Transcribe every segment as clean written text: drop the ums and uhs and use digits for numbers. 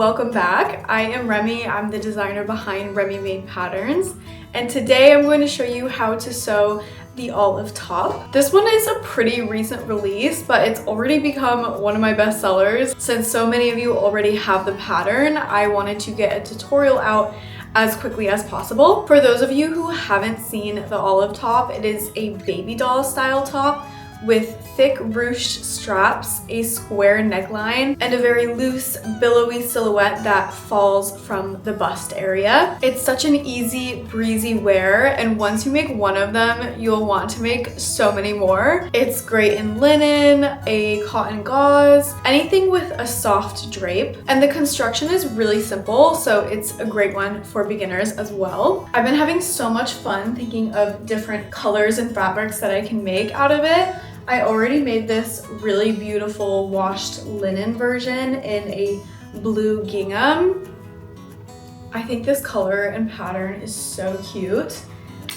welcome back. I am Remy. I'm the designer behind Remy Made Patterns, and today I'm going to show you how to sew the olive top. This one is a pretty recent release, but it's already become one of my best sellers. Since so many of you already have the pattern, I wanted to get a tutorial out as quickly as possible. For those of you who haven't seen the olive top, it is a baby doll style top with thick ruched straps, a square neckline, and a very loose, billowy silhouette that falls from the bust area. It's such an easy, breezy wear, and once you make one of them, you'll want to make so many more. It's great in linen, a cotton gauze, anything with a soft drape, and the construction is really simple, so it's a great one for beginners as well. I've been having so much fun thinking of different colors and fabrics that I can make out of it. I already made this really beautiful washed linen version in a blue gingham. I think this color and pattern is so cute.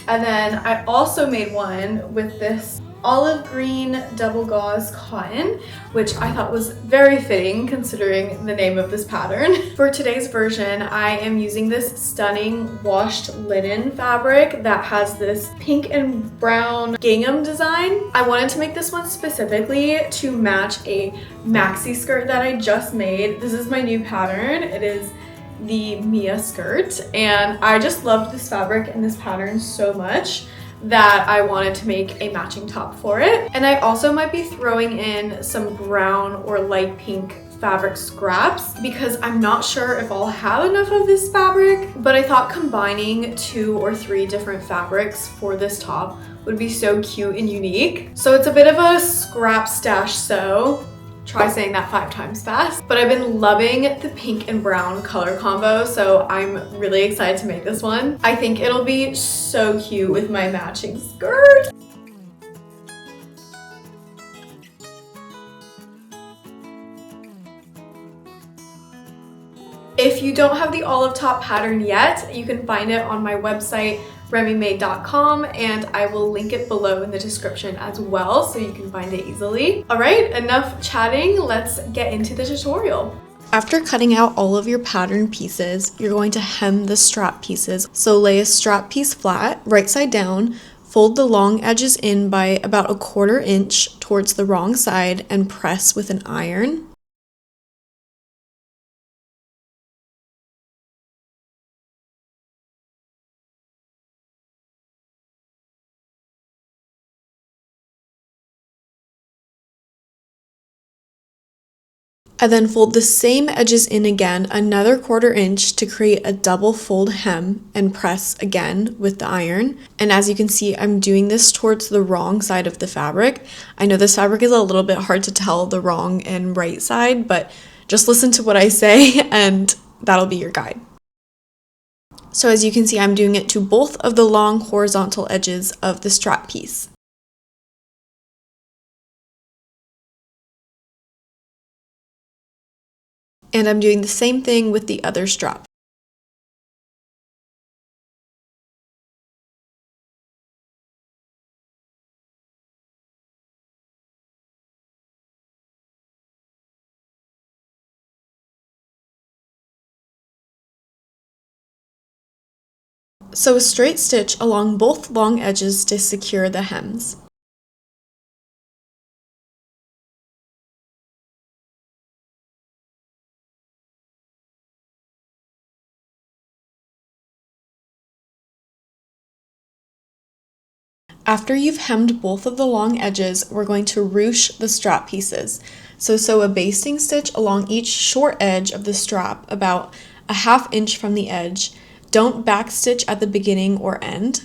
And then I also made one with this olive green double gauze cotton, which I thought was very fitting considering the name of this pattern. For today's version, I am using this stunning washed linen fabric that has this pink and brown gingham design. I wanted to make this one specifically to match a maxi skirt that I just made. This is my new pattern. It is the Mia skirt, and I just loved this fabric and this pattern so much that I wanted to make a matching top for it. And I also might be throwing in some brown or light pink fabric scraps because I'm not sure if I'll have enough of this fabric, but I thought combining 2 or 3 different fabrics for this top would be so cute and unique. So it's a bit of a scrap stash sew. Try saying that 5 times fast. But I've been loving the pink and brown color combo, so I'm really excited to make this one. I think it'll be so cute with my matching skirt. If you don't have the olive top pattern yet, you can find it on my website, remymade.com, and I will link it below in the description as well so you can find it easily. All right, enough chatting, let's get into the tutorial. After cutting out all of your pattern pieces, you're going to hem the strap pieces. So lay a strap piece flat, right side down, fold the long edges in by about 1/4 inch towards the wrong side, and press with an iron. And then fold the same edges in again, another 1/4 inch, to create a double fold hem, and press again with the iron. And as you can see, I'm doing this towards the wrong side of the fabric. I know this fabric is a little bit hard to tell the wrong and right side, but just listen to what I say and that'll be your guide. So as you can see, I'm doing it to both of the long horizontal edges of the strap piece. And I'm doing the same thing with the other strap. Sew a straight stitch along both long edges to secure the hems. After you've hemmed both of the long edges, we're going to ruche the strap pieces. So sew a basting stitch along each short edge of the strap, about 1/2 inch from the edge. Don't backstitch at the beginning or end.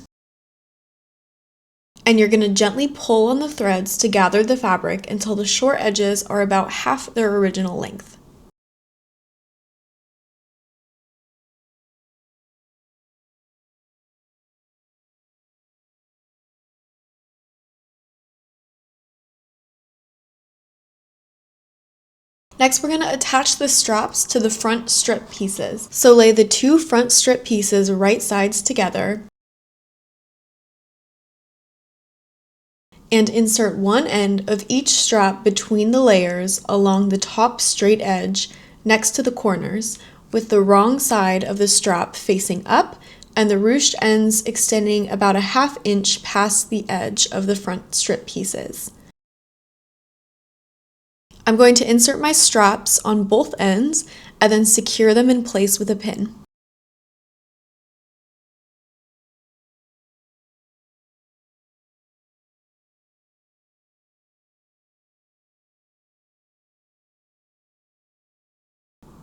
And you're going to gently pull on the threads to gather the fabric until the short edges are about half their original length. Next, we're going to attach the straps to the front strip pieces. So lay the 2 front strip pieces right sides together and insert one end of each strap between the layers along the top straight edge next to the corners, with the wrong side of the strap facing up and the ruched ends extending about a ½ inch past the edge of the front strip pieces. I'm going to insert my straps on both ends and then secure them in place with a pin.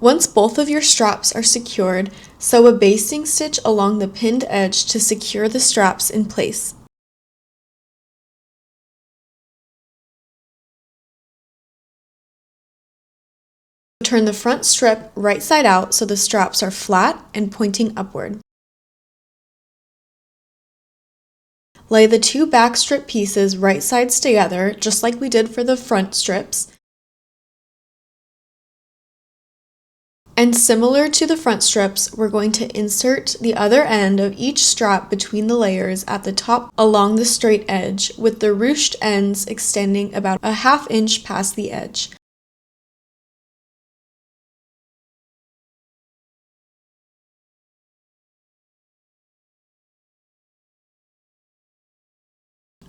Once both of your straps are secured, sew a basting stitch along the pinned edge to secure the straps in place. Turn the front strip right side out so the straps are flat and pointing upward. Lay the two back strip pieces right sides together, just like we did for the front strips. And similar to the front strips, we're going to insert the other end of each strap between the layers at the top along the straight edge, with the ruched ends extending about a ½ inch past the edge.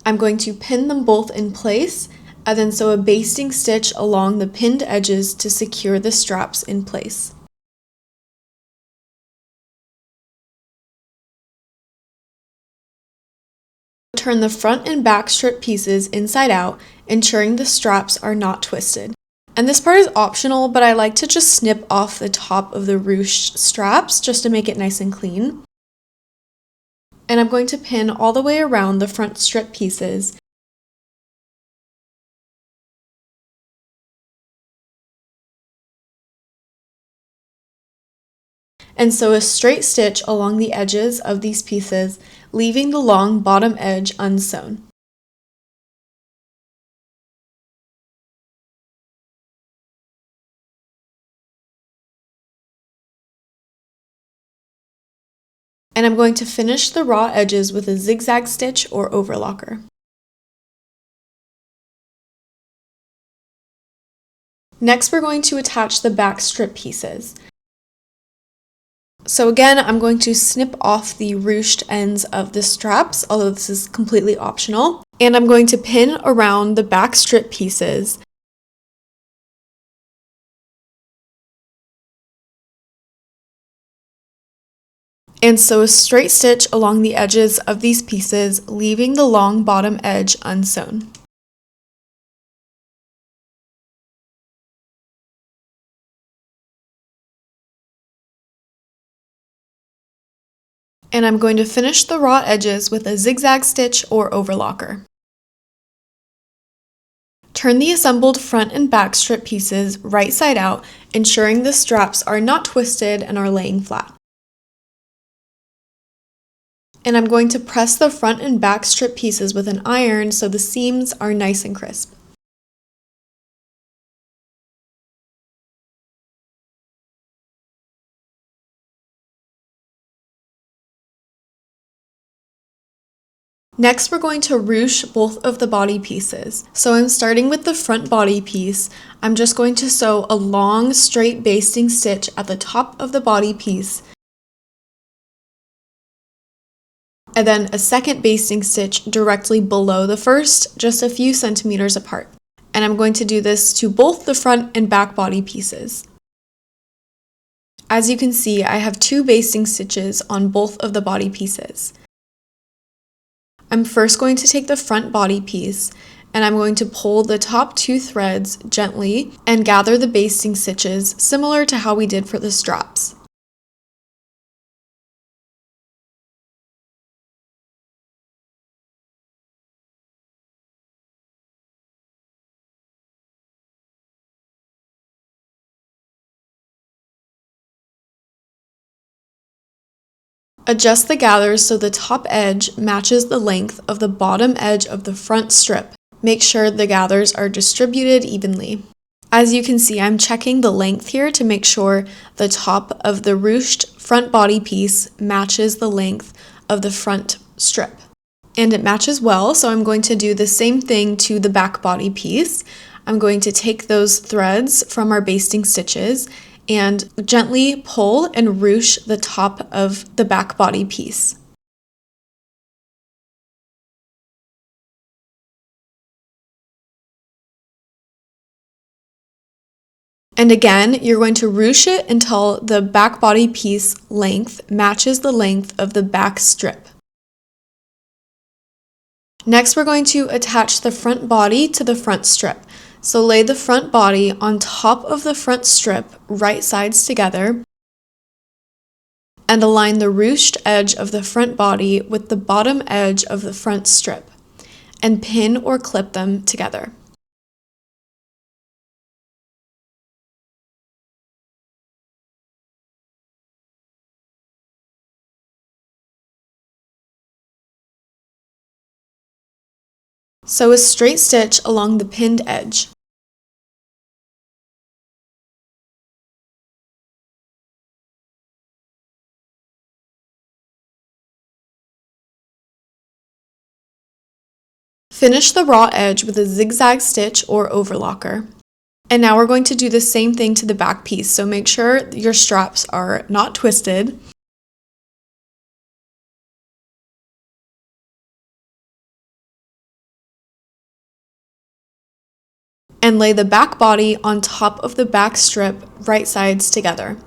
I'm going to pin them both in place and then sew a basting stitch along the pinned edges to secure the straps in place. Turn the front and back strip pieces inside out, ensuring the straps are not twisted. And this part is optional, but I like to just snip off the top of the ruched straps just to make it nice and clean. And I'm going to pin all the way around the front strip pieces. And sew a straight stitch along the edges of these pieces, leaving the long bottom edge unsewn. And I'm going to finish the raw edges with a zigzag stitch or overlocker. Next, we're going to attach the back strip pieces. So again, I'm going to snip off the ruched ends of the straps, although this is completely optional. And I'm going to pin around the back strip pieces. And sew a straight stitch along the edges of these pieces, leaving the long bottom edge unsewn. And I'm going to finish the raw edges with a zigzag stitch or overlocker. Turn the assembled front and back strip pieces right side out, ensuring the straps are not twisted and are laying flat. And I'm going to press the front and back strip pieces with an iron so the seams are nice and crisp. Next, we're going to ruche both of the body pieces. So I'm starting with the front body piece. I'm just going to sew a long straight basting stitch at the top of the body piece, and then a second basting stitch directly below the first, just a few centimeters apart. And I'm going to do this to both the front and back body pieces. As you can see, I have 2 basting stitches on both of the body pieces. I'm first going to take the front body piece and I'm going to pull the top 2 threads gently and gather the basting stitches similar to how we did for the straps. Adjust the gathers so the top edge matches the length of the bottom edge of the front strip. Make sure the gathers are distributed evenly. As you can see, I'm checking the length here to make sure the top of the ruched front body piece matches the length of the front strip. And it matches well, so I'm going to do the same thing to the back body piece. I'm going to take those threads from our basting stitches and gently pull and ruche the top of the back body piece. And again, you're going to ruche it until the back body piece length matches the length of the back strip. Next, we're going to attach the front body to the front strip. So lay the front body on top of the front strip, right sides together, and align the ruched edge of the front body with the bottom edge of the front strip, and pin or clip them together. Sew a straight stitch along the pinned edge. Finish the raw edge with a zigzag stitch or overlocker. And now we're going to do the same thing to the back piece, so make sure your straps are not twisted. And lay the back body on top of the back strip, right sides together.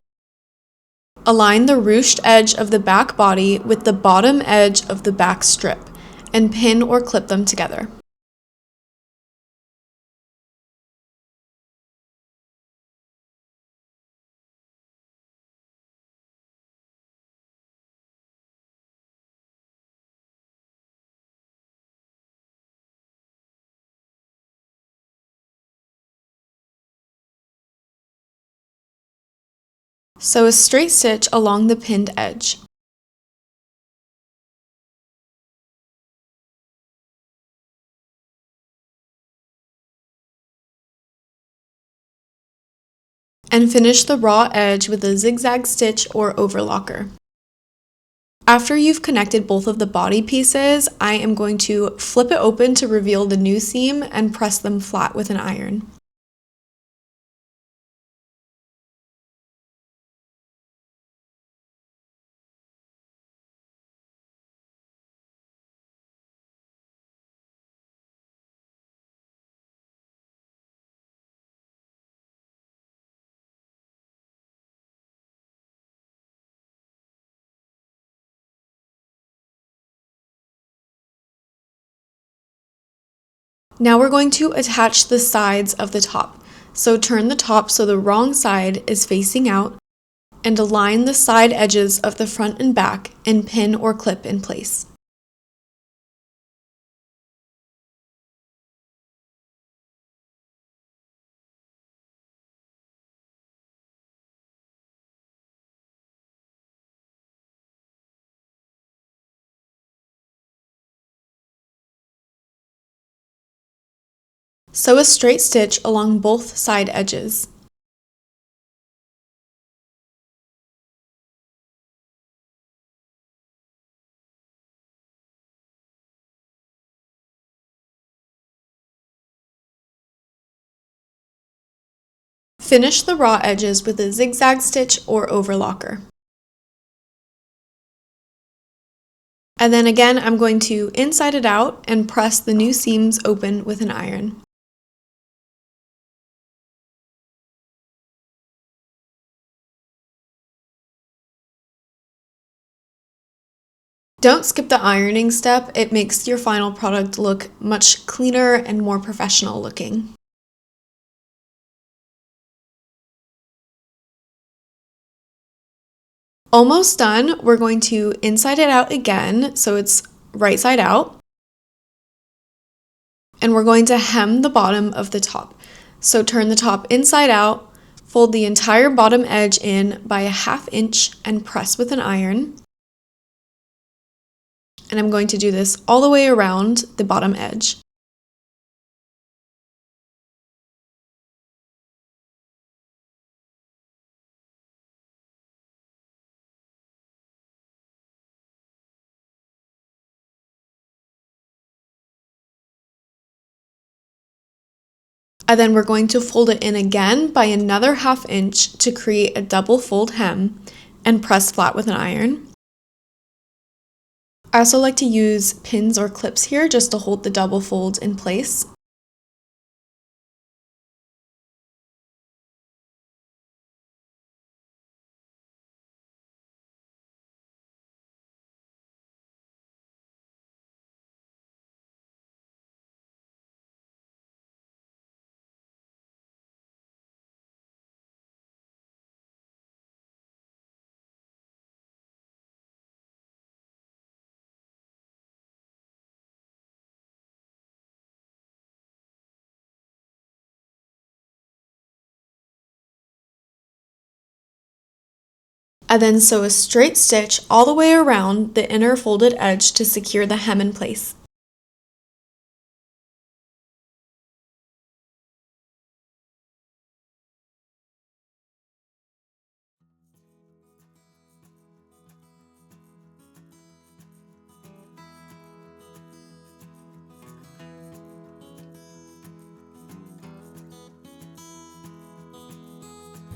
Align the ruched edge of the back body with the bottom edge of the back strip, and pin or clip them together. Sew a straight stitch along the pinned edge. And finish the raw edge with a zigzag stitch or overlocker. After you've connected both of the body pieces, I am going to flip it open to reveal the new seam and press them flat with an iron. Now we're going to attach the sides of the top. So turn the top so the wrong side is facing out, and align the side edges of the front and back and pin or clip in place. Sew a straight stitch along both side edges. Finish the raw edges with a zigzag stitch or overlocker. And then again, I'm going to inside it out and press the new seams open with an iron. Don't skip the ironing step, it makes your final product look much cleaner and more professional looking. Almost done, we're going to inside it out again, so it's right side out. And we're going to hem the bottom of the top. So turn the top inside out, fold the entire bottom edge in by a 1/2 inch and press with an iron. And I'm going to do this all the way around the bottom edge. And then we're going to fold it in again by another 1/2 inch to create a double fold hem and press flat with an iron. I also like to use pins or clips here just to hold the double folds in place. And then sew a straight stitch all the way around the inner folded edge to secure the hem in place.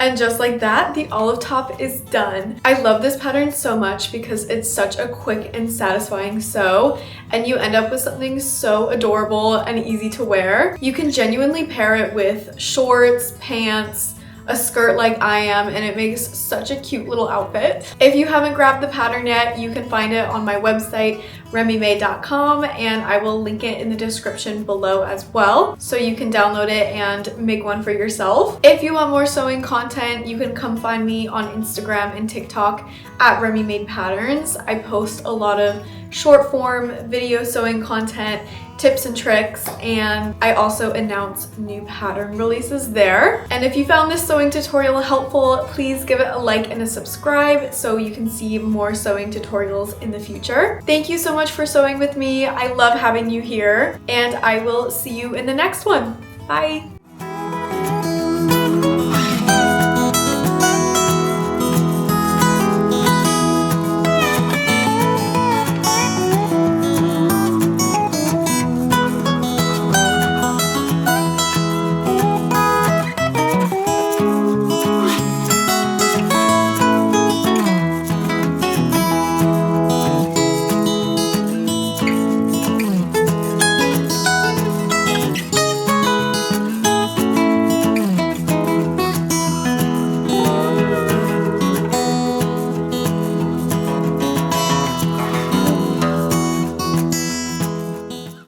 And just like that, the olive top is done. I love this pattern so much because it's such a quick and satisfying sew, and you end up with something so adorable and easy to wear. You can genuinely pair it with shorts, pants, a skirt like I am, and it makes such a cute little outfit. If you haven't grabbed the pattern yet, you can find it on my website, remymade.com, and I will link it in the description below as well, so you can download it and make one for yourself. If you want more sewing content, you can come find me on Instagram and TikTok at remymadepatterns. I post a lot of short form video sewing content, tips and tricks, and I also announce new pattern releases there. And if you found this sewing tutorial helpful, please give it a like and a subscribe so you can see more sewing tutorials in the future. Thank you so much for sewing with me. I love having you here, and I will see you in the next one. Bye!